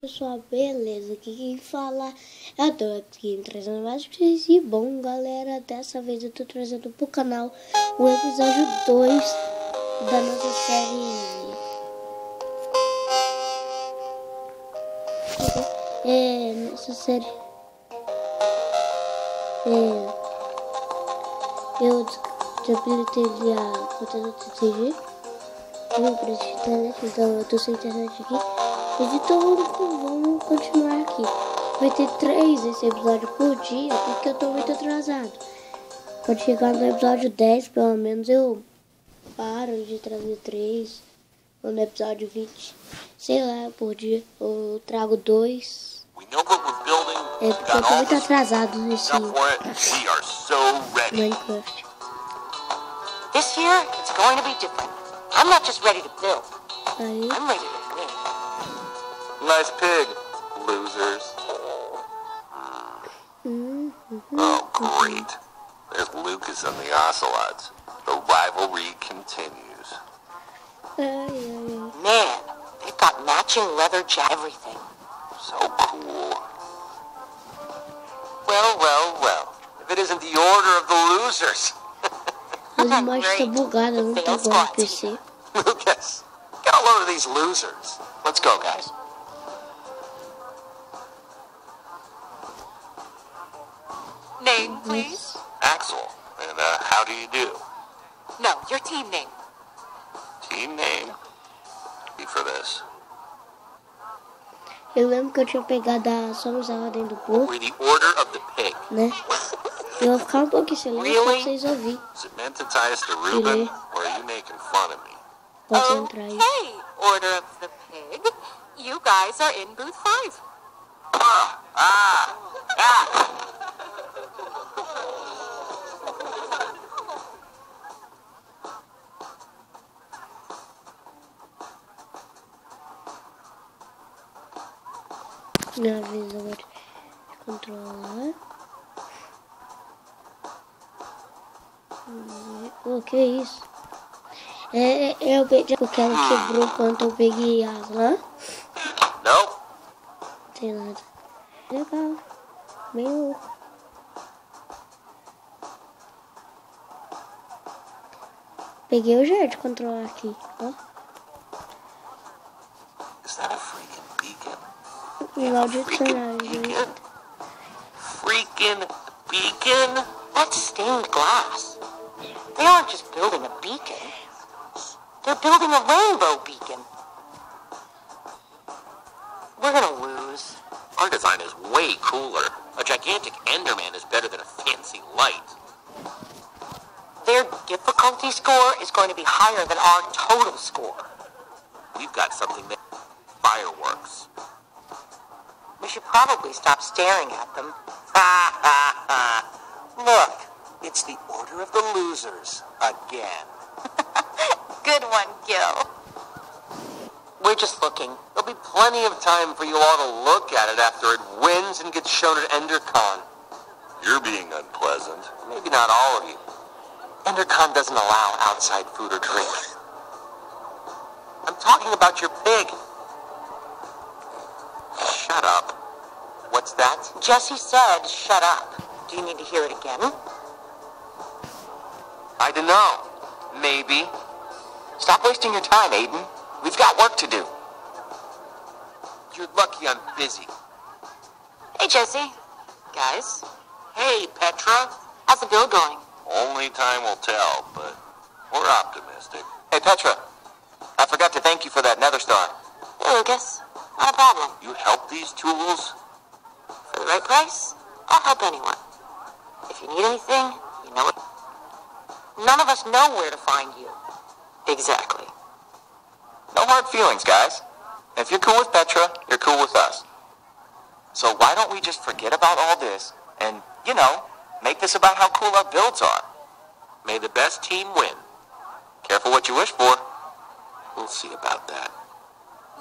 Pessoal, beleza? Aqui quem fala é a Dotkin, trazendo mais vídeos. E bom, galera, dessa vez eu tô trazendo pro canal o episódio 2 da nossa série. Nessa série eu desabilitei a conta do TCG, meu preço de internet, então eu tô sem internet aqui. Então vamos continuar aqui. Vai ter 3 esse episódio por dia, porque eu tô muito atrasado. Quando chegar no episódio 10, pelo menos eu paro de trazer 3. Ou no episódio 20, sei lá, por dia. Ou eu trago 2. Porque eu tô muito atrasado nesse Minecraft. This year, it's going to be different. I'm not just ready to build. Aí. I'm ready to win. Nice pig, losers. Oh, great. There's Lucas and the Ocelots. The rivalry continues. Man, they've got matching leather everything. So cool. Well. If it isn't the order of the losers. As imagens estão bugadas, não tá igual no PC. Lucas, get a load of these losers. Let's go, guys. Name, please? Axel, and how do you do? No, your team name. Team name? Be for this. Eu lembro que eu tinha pegado a Somos a Ordem do Povo, We're the order of the pig. né? Eu vou ficar um pouquinho silêncio pra vocês ouvirem. Is it meant to tie us to Reuben, or are you making fun of me? Pode entrar aí. Okay, Order of the Pig. You guys are in booth 5. Minha vez agora de controlar. O que é isso? Eu peguei porque ela quebrou quando eu peguei as lá. Nope. Não tem nada. Legal. Bem louco. Peguei o jeito de controlar aqui, ó. Is that a freaking beacon? Legal de adicionar, gente. Freaking beacon? That's stained glass. They aren't just building a beacon. They're building a rainbow beacon. We're gonna lose. Our design is way cooler. A gigantic Enderman is better than a fancy light. Their difficulty score is going to be higher than our total score. We've got something that... fireworks. We should probably stop staring at them. Look, it's the order of the losers again. Good one, Gil. We're just looking. There'll be plenty of time for you all to look at it after it wins and gets shown at EnderCon. You're being unpleasant. Maybe not all of you. EnderCon doesn't allow outside food or drink. I'm talking about your pig. Shut up. What's that? Jesse said, shut up. Do you need to hear it again? I don't know. Maybe. Stop wasting your time, Aiden. We've got work to do. You're lucky I'm busy. Hey, Jesse. Guys, Hey, Petra. how's the build going? Only time will tell, but we're optimistic. Hey, Petra. I forgot to thank you for that Nether Star. Hey, Lucas. Not a problem. You help these tools? For the right price, I'll help anyone. If you need anything, you know it. None of us know where to find you. Exactly. No hard feelings, guys. If you're cool with Petra, you're cool with us. So why don't we just forget about all this and, you know, make this about how cool our builds are? May the best team win. Careful what you wish for. We'll see about that.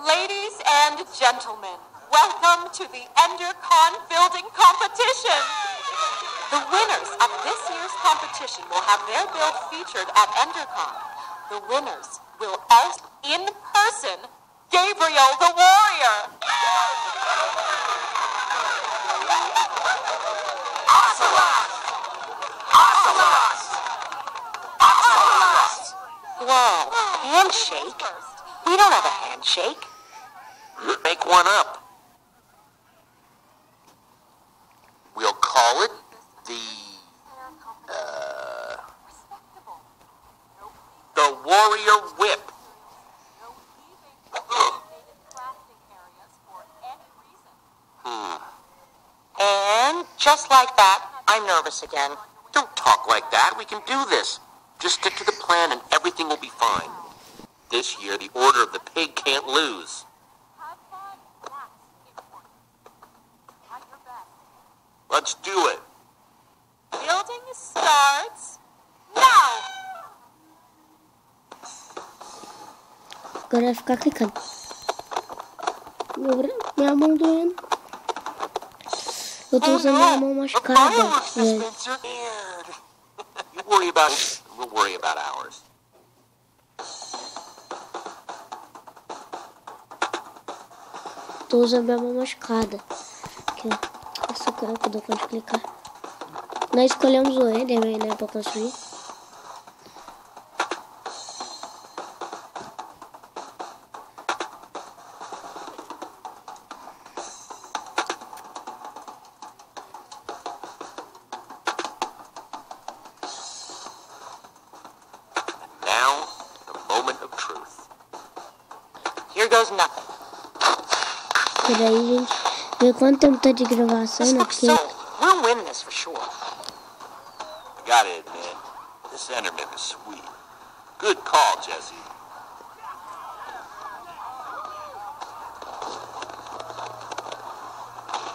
Ladies and gentlemen, welcome to the EnderCon building competition. The winners of this year's competition will have their build featured at EnderCon. The winners will also, in person, Gabriel the Warrior. Handshake? We don't have a handshake. Make one up. We'll call it the Warrior Whip. And just like that, I'm nervous again. Don't talk like that. We can do this. Just stick to the plan and everything will be fine. This year, the Order of the Pig can't lose. Let's do it. Building starts now. Agora vai ficar clicando. Minha mão doendo. Eu tô usando minha mão machucada. You worry about it. We'll worry about ours. Tô usando minha mão machucada. Aqui, ó. Essa canca dá pra clicar. Nós escolhemos o Enderman, né, pra construir. Now, the moment of truth. Here goes nothing. Peraí, gente. Vê quanto tempo tá de gravação, This né? looks Porque so... We'll win this for sure. I gotta admit, this Enderman is sweet. Good call, Jesse.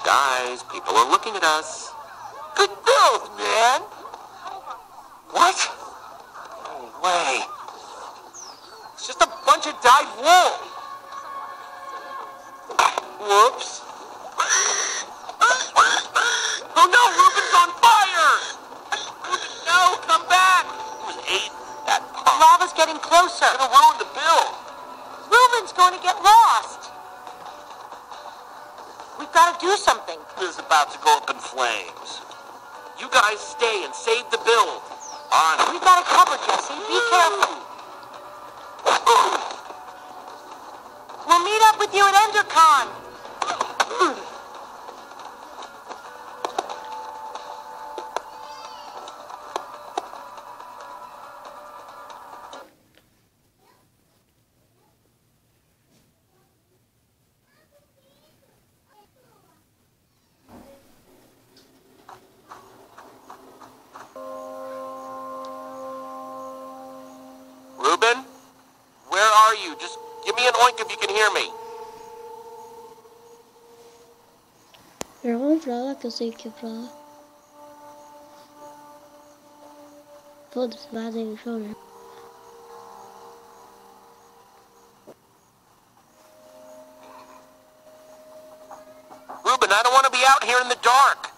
Guys, people are looking at us. Good build, man! What? No way. It's just a bunch of dyed wool. Whoops. Oh no, Ruben's on fire! Ruben, no, come back! He was ate that The pump. lava's getting closer. Gonna ruin the build. Ruben's going to get lost. We've got to do something. Is about to go up in flames. You guys stay and save the build. On. We've got it covered, Jesse. Be careful. We'll meet up with you at EnderCon. Ruben, where are you? Just give me an oink if you can hear me. já vamos pra lá, que eu sei que é pra lá. Foda-se, vaza aí no chão, né? Ruben, I don't want to be out here in the dark.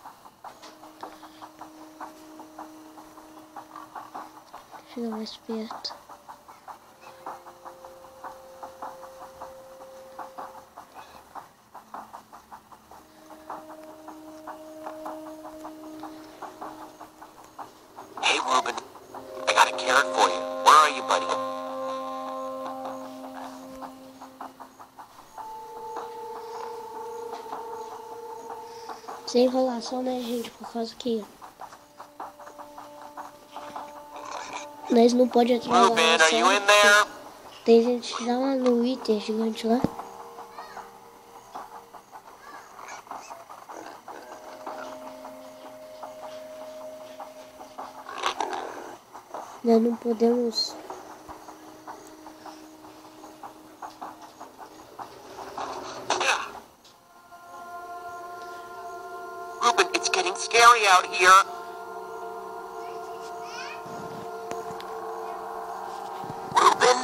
Chega mais perto. Hey, Ruben, I got a carrot for you. Where are you, buddy? Sem enrolação, né, gente? Por causa que nós não pode entrar lá. Ruben, are you in there? Tem gente já lá no Iter gigante lá. Nós não podemos. Ruben, it's getting scary out here. Ruben?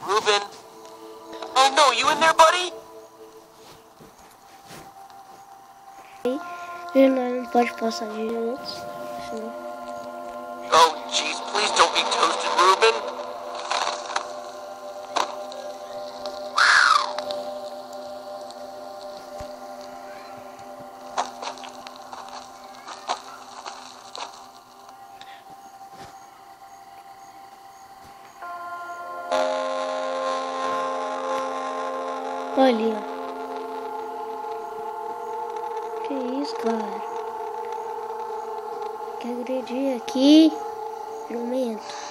Ruben? Oh no, you in there, buddy? E nós não pode passar de minutos. Senão... Oh, jeez, please don't be toasted, Ruben. Olha. Que isso, cara? Quer agredir aqui? Prometo.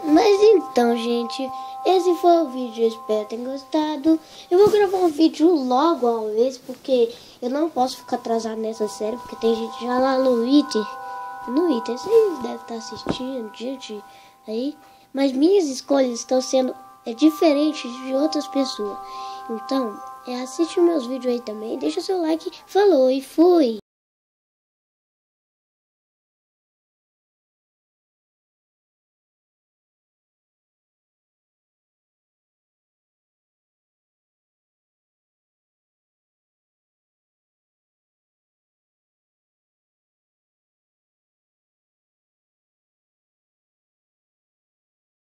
Mas então, gente, esse foi o vídeo. Eu espero que tenham gostado. Eu vou gravar um vídeo logo ao vez, porque eu não posso ficar atrasado nessa série, porque tem gente já lá no Twitter. No Twitter, vocês devem estar assistindo, gente, aí. Mas minhas escolhas estão sendo diferentes de outras pessoas. Então, assiste meus vídeos aí também. Deixa seu like. Falou e fui!